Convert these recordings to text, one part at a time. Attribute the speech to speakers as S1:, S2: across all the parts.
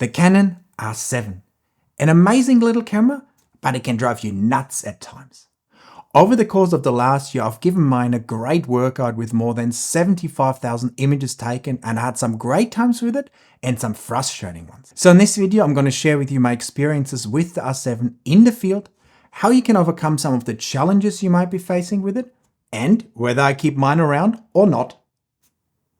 S1: The Canon R7. An amazing little camera, but it can drive you nuts at times. Over the course of the last year, I've given mine a great workout with more than 75,000 images taken, and I had some great times with it and some frustrating ones. So in this video, I'm going to share with you my experiences with the R7 in the field, how you can overcome some of the challenges you might be facing with it, and whether I keep mine around or not.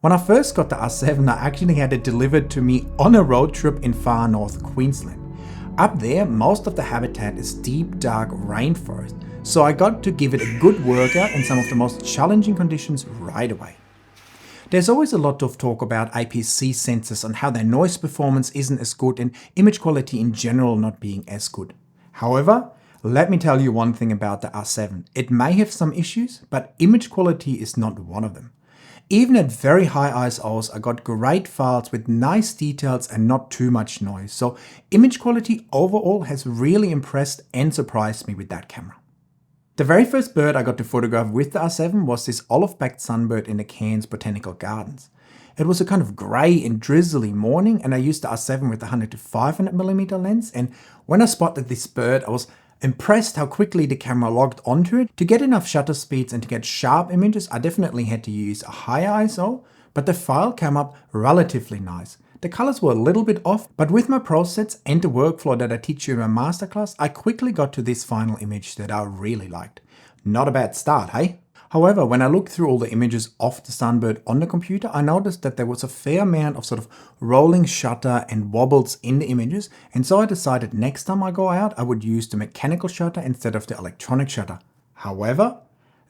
S1: When I first got the R7, I actually had it delivered to me on a road trip in far north Queensland. Up there, most of the habitat is deep, dark rainforest, so I got to give it a good workout in some of the most challenging conditions right away. There's always a lot of talk about APS-C sensors and how their noise performance isn't as good and image quality in general not being as good. However, let me tell you one thing about the R7. It may have some issues, but image quality is not one of them. Even at very high ISOs, I got great files with nice details and not too much noise. So image quality overall has really impressed and surprised me with that camera. The very first bird I got to photograph with the R7 was this olive-backed sunbird in the Cairns Botanical Gardens. It was a kind of grey and drizzly morning, and I used the R7 with a 100 to 500mm lens, and when I spotted this bird, I was impressed how quickly the camera logged onto it. To get enough shutter speeds and to get sharp images, I definitely had to use a higher ISO, but the file came up relatively nice. The colors were a little bit off, but with my PROSETS and the workflow that I teach you in my masterclass, I quickly got to this final image that I really liked. Not a bad start, hey? However, when I looked through all the images of the sunbird on the computer, I noticed that there was a fair amount of sort of rolling shutter and wobbles in the images, and so I decided next time I go out, I would use the mechanical shutter instead of the electronic shutter. However,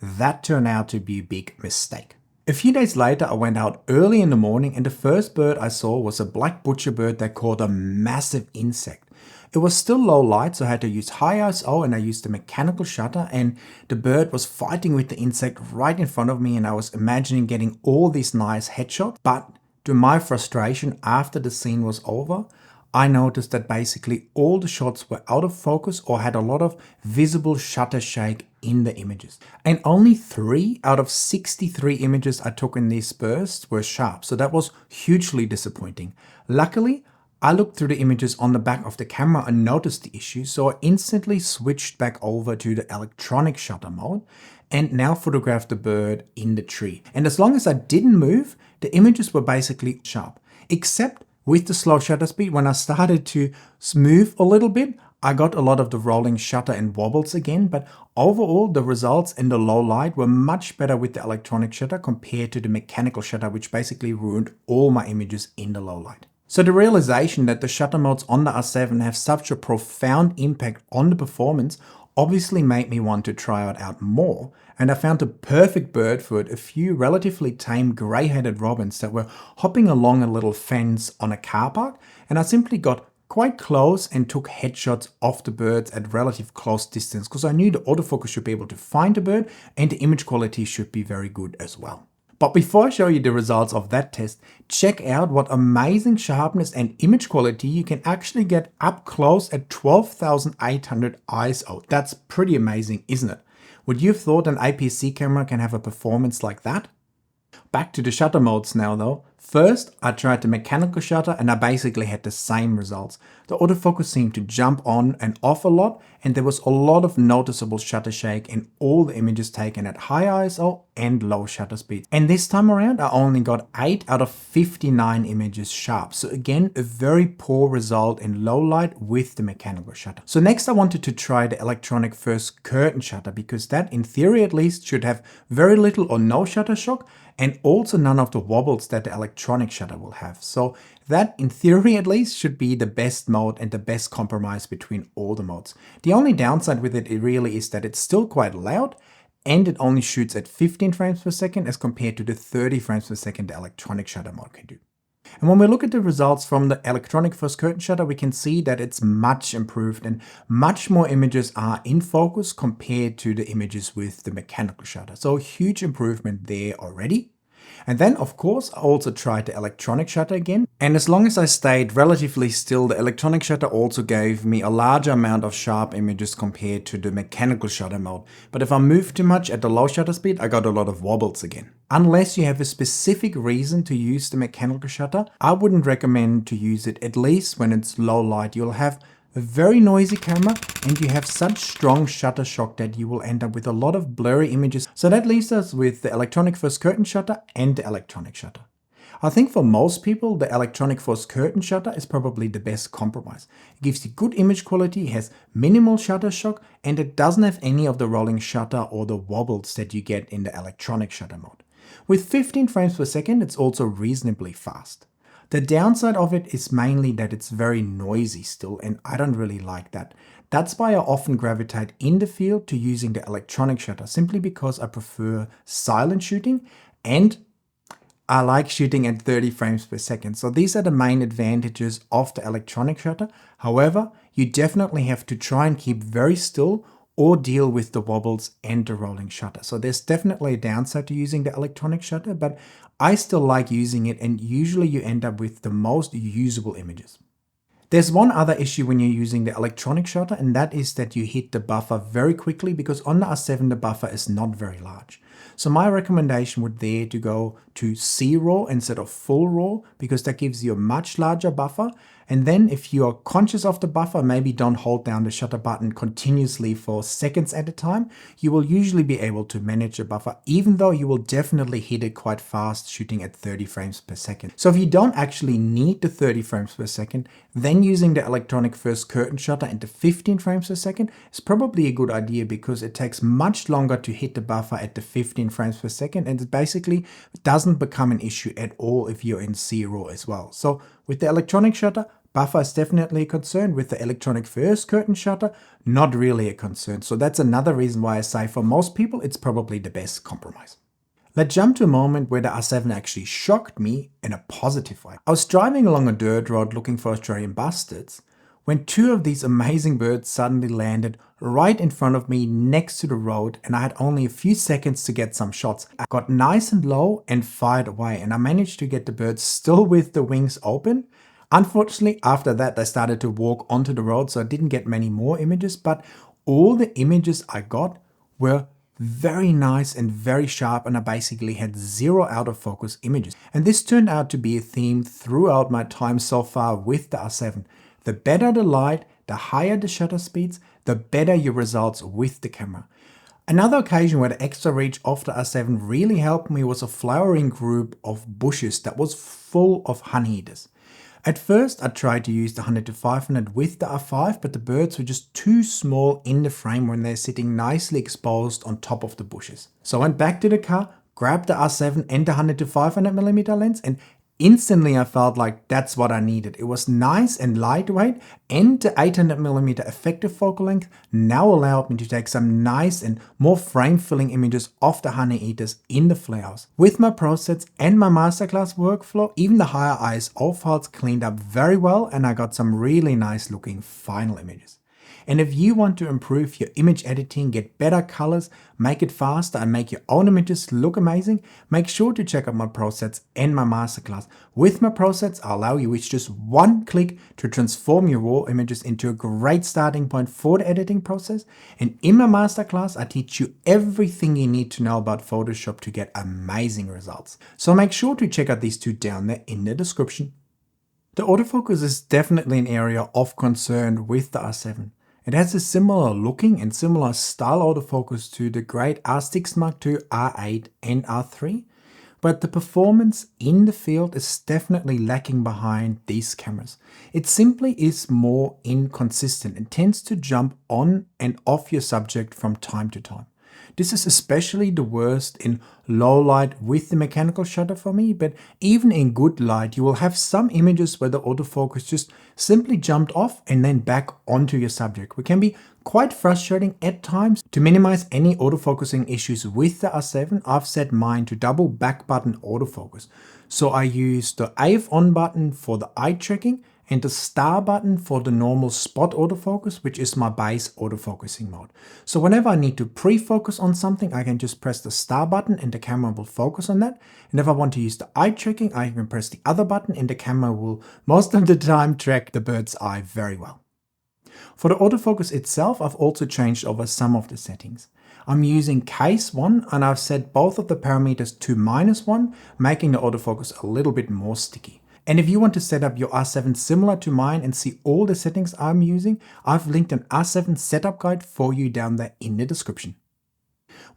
S1: that turned out to be a big mistake. A few days later, I went out early in the morning, and the first bird I saw was a black butcherbird that caught a massive insect. It was still low light, so I had to use high ISO, and I used the mechanical shutter, and the bird was fighting with the insect right in front of me, and I was imagining getting all these nice headshots. But to my frustration, after the scene was over, I noticed that basically all the shots were out of focus or had a lot of visible shutter shake in the images. And only 3 out of 63 images I took in these bursts were sharp, so that was hugely disappointing. Luckily, I looked through the images on the back of the camera and noticed the issue, so I instantly switched back over to the electronic shutter mode and now photographed the bird in the tree. And as long as I didn't move, the images were basically sharp, except with the slow shutter speed. When I started to move a little bit, I got a lot of the rolling shutter and wobbles again, but overall the results in the low light were much better with the electronic shutter compared to the mechanical shutter, which basically ruined all my images in the low light. So the realization that the shutter modes on the R7 have such a profound impact on the performance obviously made me want to try it out more, and I found a perfect bird for it, a few relatively tame grey-headed robins that were hopping along a little fence on a car park, and I simply got quite close and took headshots of the birds at relative close distance because I knew the autofocus should be able to find the bird and the image quality should be very good as well. But before I show you the results of that test, check out what amazing sharpness and image quality you can actually get up close at 12,800 ISO. That's pretty amazing, isn't it? Would you have thought an APS-C camera can have a performance like that? Back to the shutter modes now though. First, I tried the mechanical shutter and I basically had the same results. The autofocus seemed to jump on and off a lot, and there was a lot of noticeable shutter shake in all the images taken at high ISO and low shutter speed. And this time around, I only got 8 out of 59 images sharp. So again, a very poor result in low light with the mechanical shutter. So next I wanted to try the electronic first curtain shutter, because that, in theory at least, should have very little or no shutter shock, and also none of the wobbles that the electronic shutter will have. So that, in theory at least, should be the best mode and the best compromise between all the modes. The only downside with it really is that it's still quite loud, and it only shoots at 15 frames per second as compared to the 30 frames per second the electronic shutter mode can do. And when we look at the results from the electronic first curtain shutter, we can see that it's much improved and much more images are in focus compared to the images with the mechanical shutter. So a huge improvement there already. And then, of course, I also tried the electronic shutter again. And as long as I stayed relatively still, the electronic shutter also gave me a larger amount of sharp images compared to the mechanical shutter mode. But if I moved too much at the low shutter speed, I got a lot of wobbles again. Unless you have a specific reason to use the mechanical shutter, I wouldn't recommend to use it, at least when it's low light. You'll have a very noisy camera and you have such strong shutter shock that you will end up with a lot of blurry images. So that leaves us with the electronic first curtain shutter and the electronic shutter. I think for most people, the electronic first curtain shutter is probably the best compromise. It gives you good image quality, has minimal shutter shock, and it doesn't have any of the rolling shutter or the wobbles that you get in the electronic shutter mode. With 15 frames per second, it's also reasonably fast. The downside of it is mainly that it's very noisy still, and I don't really like that. That's why I often gravitate in the field to using the electronic shutter, simply because I prefer silent shooting and I like shooting at 30 frames per second. So these are the main advantages of the electronic shutter. However, you definitely have to try and keep very still or deal with the wobbles and the rolling shutter. So there's definitely a downside to using the electronic shutter, but I still like using it, and usually you end up with the most usable images. There's one other issue when you're using the electronic shutter, and that is that you hit the buffer very quickly, because on the R7 the buffer is not very large. So my recommendation would there to go to C RAW instead of full RAW, because that gives you a much larger buffer. And then if you are conscious of the buffer, maybe don't hold down the shutter button continuously for seconds at a time. You will usually be able to manage the buffer, even though you will definitely hit it quite fast shooting at 30 frames per second. So if you don't actually need the 30 frames per second, then using the electronic first curtain shutter and the 15 frames per second is probably a good idea, because it takes much longer to hit the buffer at the 15 frames per second, and it basically doesn't become an issue at all if you're in C RAW as well. So with the electronic shutter, buffer is definitely a concern. With the electronic first curtain shutter, not really a concern. So that's another reason why I say for most people, it's probably the best compromise. Let's jump to a moment where the R7 actually shocked me in a positive way. I was driving along a dirt road looking for Australian bustards when two of these amazing birds suddenly landed right in front of me next to the road, and I had only a few seconds to get some shots. I got nice and low and fired away, and I managed to get the birds still with the wings open. Unfortunately, after that, they started to walk onto the road, so I didn't get many more images, but all the images I got were very nice and very sharp, and I basically had 0 autofocus images. And this turned out to be a theme throughout my time so far with the R7. The better the light, the higher the shutter speeds, the better your results with the camera. Another occasion where the extra reach of the R7 really helped me was a flowering group of bushes that was full of honey eaters. At first, I tried to use the 100-500 with the R5, but the birds were just too small in the frame when they're sitting nicely exposed on top of the bushes. So I went back to the car, grabbed the R7 and the 100-500mm lens, and instantly I felt like that's what I needed. It was nice and lightweight, and the 800mm effective focal length now allowed me to take some nice and more frame-filling images of the honey eaters in the flowers. With my PROSETS and my Masterclass workflow, even the higher ISO files cleaned up very well, and I got some really nice looking final images. And if you want to improve your image editing, get better colors, make it faster, and make your own images look amazing, make sure to check out my PROSETS and my Masterclass. With my PROSETS, I'll allow you with just one click to transform your raw images into a great starting point for the editing process. And in my Masterclass, I teach you everything you need to know about Photoshop to get amazing results. So make sure to check out these two down there in the description. The autofocus is definitely an area of concern with the R7. It has a similar looking and similar style autofocus to the great R6 Mark II, R8 and R3, but the performance in the field is definitely lacking behind these cameras. It simply is more inconsistent and tends to jump on and off your subject from time to time. This is especially the worst in low light with the mechanical shutter for me, but even in good light, you will have some images where the autofocus just simply jumped off and then back onto your subject, which can be quite frustrating at times. To minimize any autofocusing issues with the R7, I've set mine to double back button autofocus. So I use the AF on button for the eye tracking and the star button for the normal spot autofocus, which is my base autofocusing mode. So whenever I need to pre-focus on something, I can just press the star button and the camera will focus on that. And if I want to use the eye tracking, I can press the other button and the camera will most of the time track the bird's eye very well. For the autofocus itself, I've also changed over some of the settings. I'm using case 1 and I've set both of the parameters to -1, making the autofocus a little bit more sticky. And if you want to set up your R7 similar to mine and see all the settings I'm using, I've linked an R7 setup guide for you down there in the description.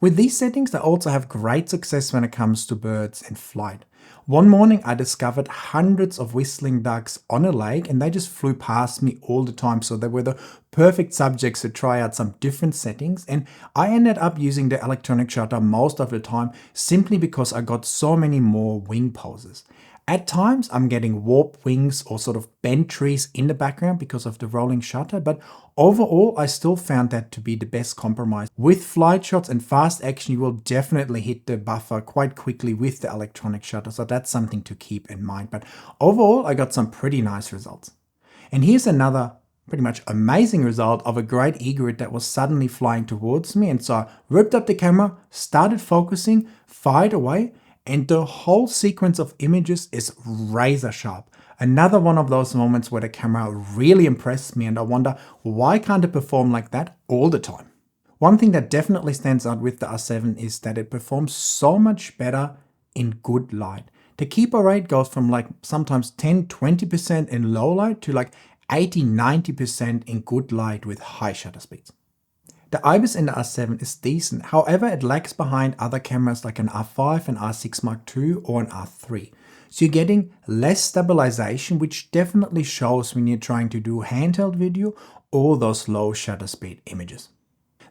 S1: With these settings, I also have great success when it comes to birds and flight. One morning I discovered hundreds of whistling ducks on a lake and they just flew past me all the time, so they were the perfect subjects to try out some different settings, and I ended up using the electronic shutter most of the time simply because I got so many more wing poses. At times I'm getting warped wings or sort of bent trees in the background because of the rolling shutter, but overall I still found that to be the best compromise. With flight shots and fast action you will definitely hit the buffer quite quickly with the electronic shutter, so that's something to keep in mind. But overall I got some pretty nice results. And here's another pretty much amazing result of a great egret that was suddenly flying towards me, and so I ripped up the camera, started focusing, fired away, and the whole sequence of images is razor sharp. Another one of those moments where the camera really impressed me and I wonder, why can't it perform like that all the time? One thing that definitely stands out with the R7 is that it performs so much better in good light. The keeper rate goes from like sometimes 10-20% in low light to like 80-90% in good light with high shutter speeds. The IBIS in the R7 is decent, however it lags behind other cameras like an R5, an R6 Mark II or an R3. So you're getting less stabilization, which definitely shows when you're trying to do handheld video or those low shutter speed images.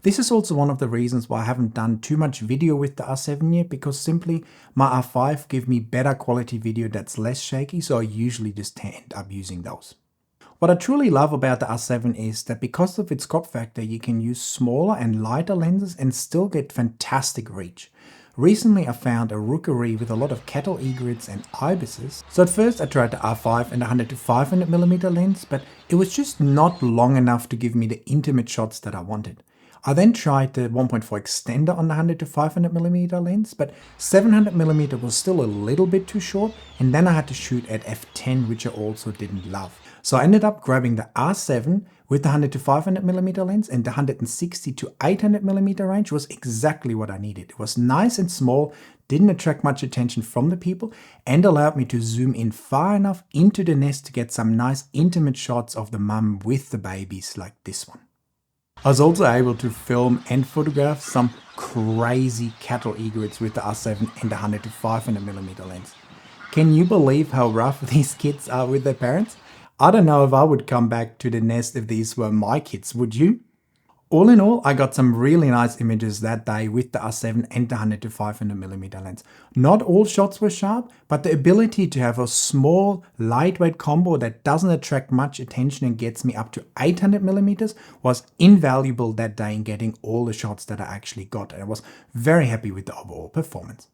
S1: This is also one of the reasons why I haven't done too much video with the R7 yet, because simply my R5 give me better quality video that's less shaky, so I usually just end up using those. What I truly love about the R7 is that because of its crop factor, you can use smaller and lighter lenses and still get fantastic reach. Recently I found a rookery with a lot of cattle egrets and ibises. So at first I tried the R5 and the 100-500mm lens, but it was just not long enough to give me the intimate shots that I wanted. I then tried the 1.4 extender on the 100-500mm lens, but 700mm was still a little bit too short, and then I had to shoot at f10, which I also didn't love. So I ended up grabbing the R7 with the 100-500mm lens, and the 160-800mm range was exactly what I needed. It was nice and small, didn't attract much attention from the people, and allowed me to zoom in far enough into the nest to get some nice intimate shots of the mum with the babies like this one. I was also able to film and photograph some crazy cattle egrets with the R7 and the 100-500mm lens. Can you believe how rough these kids are with their parents? I don't know if I would come back to the nest if these were my kids, would you? All in all, I got some really nice images that day with the R7 and the 100-500mm lens. Not all shots were sharp, but the ability to have a small, lightweight combo that doesn't attract much attention and gets me up to 800mm was invaluable that day in getting all the shots that I actually got, and I was very happy with the overall performance.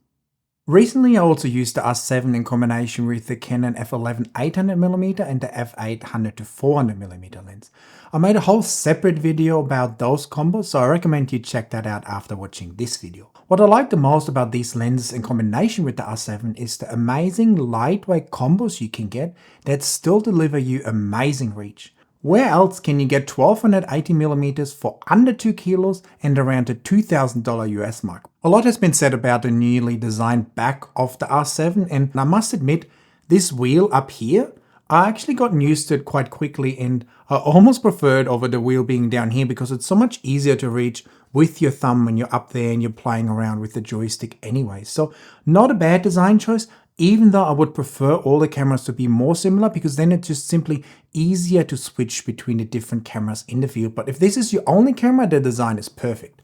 S1: Recently I also used the R7 in combination with the Canon f11 800mm and the f8 100-400mm lens. I made a whole separate video about those combos, so I recommend you check that out after watching this video. What I like the most about these lenses in combination with the R7 is the amazing lightweight combos you can get that still deliver you amazing reach. Where else can you get 1280mm for under 2 kilos and around the $2,000 US mark? A lot has been said about the newly designed back of the R7, and I must admit, this wheel up here, I actually got used to it quite quickly, and I almost preferred over the wheel being down here because it's so much easier to reach with your thumb when you're up there and you're playing around with the joystick anyway. So not a bad design choice, even though I would prefer all the cameras to be more similar, because then it's just simply easier to switch between the different cameras in the field. But if this is your only camera, the design is perfect.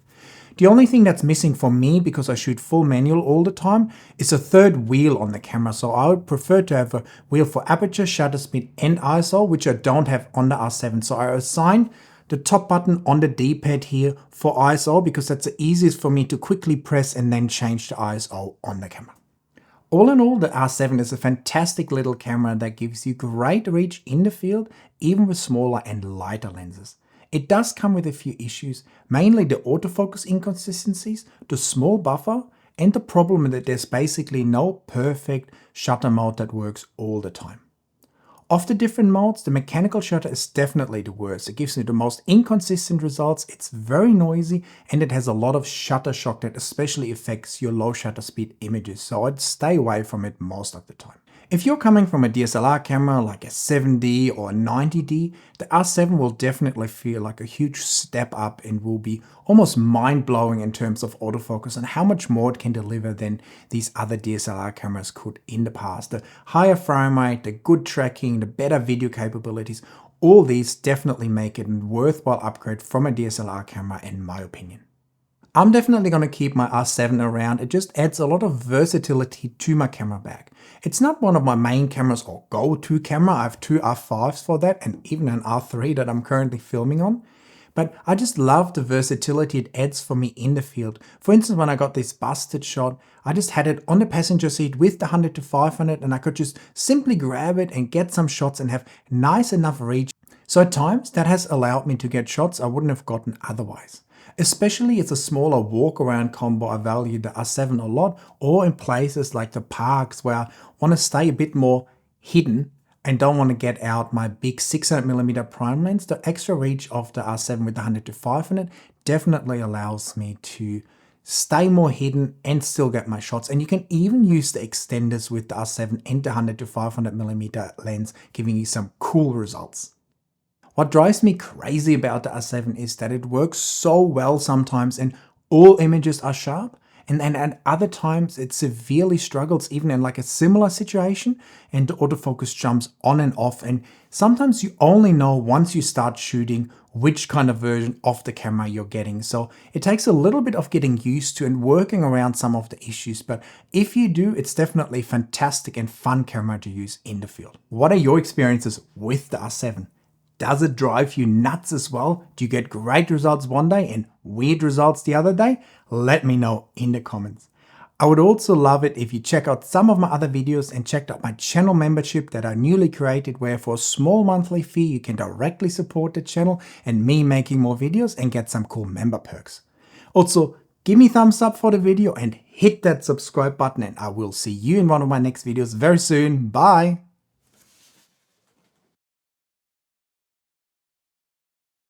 S1: The only thing that's missing for me, because I shoot full manual all the time, is a third wheel on the camera. So I would prefer to have a wheel for aperture, shutter speed and ISO, which I don't have on the R7. So I assigned the top button on the D-pad here for ISO, because that's the easiest for me to quickly press and then change the ISO on the camera. All in all, the R7 is a fantastic little camera that gives you great reach in the field, even with smaller and lighter lenses. It does come with a few issues, mainly the autofocus inconsistencies, the small buffer, and the problem that there's basically no perfect shutter mode that works all the time. Of the different modes, the mechanical shutter is definitely the worst. It gives you the most inconsistent results, it's very noisy, and it has a lot of shutter shock that especially affects your low shutter speed images, so I'd stay away from it most of the time. If you're coming from a DSLR camera like a 7D or a 90D, the R7 will definitely feel like a huge step up and will be almost mind-blowing in terms of autofocus and how much more it can deliver than these other DSLR cameras could in the past. The higher frame rate, the good tracking, the better video capabilities, all these definitely make it a worthwhile upgrade from a DSLR camera in my opinion. I'm definitely going to keep my R7 around. It just adds a lot of versatility to my camera bag. It's not one of my main cameras or go-to camera. I have two R5s for that and even an R3 that I'm currently filming on. But I just love the versatility it adds for me in the field. For instance, when I got this busted shot, I just had it on the passenger seat with the 100-500 and I could just simply grab it and get some shots and have nice enough reach. So at times that has allowed me to get shots I wouldn't have gotten otherwise. Especially as a smaller walk-around combo, I value the R7 a lot, or in places like the parks where I want to stay a bit more hidden and don't want to get out my big 600mm prime lens. The extra reach of the R7 with the 100-500 definitely allows me to stay more hidden and still get my shots. And you can even use the extenders with the R7 and the 100-500mm lens, giving you some cool results. What drives me crazy about the R7 is that it works so well sometimes and all images are sharp, and then at other times it severely struggles even in like a similar situation and the autofocus jumps on and off, and sometimes you only know once you start shooting which kind of version of the camera you're getting. So it takes a little bit of getting used to and working around some of the issues, but if you do, it's definitely a fantastic and fun camera to use in the field. What are your experiences with the R7? Does it drive you nuts as well? Do you get great results one day and weird results the other day? Let me know in the comments. I would also love it if you check out some of my other videos and checked out my channel membership that I newly created, where for a small monthly fee you can directly support the channel and me making more videos and get some cool member perks. Also, give me a thumbs up for the video and hit that subscribe button, and I will see you in one of my next videos very soon. Bye!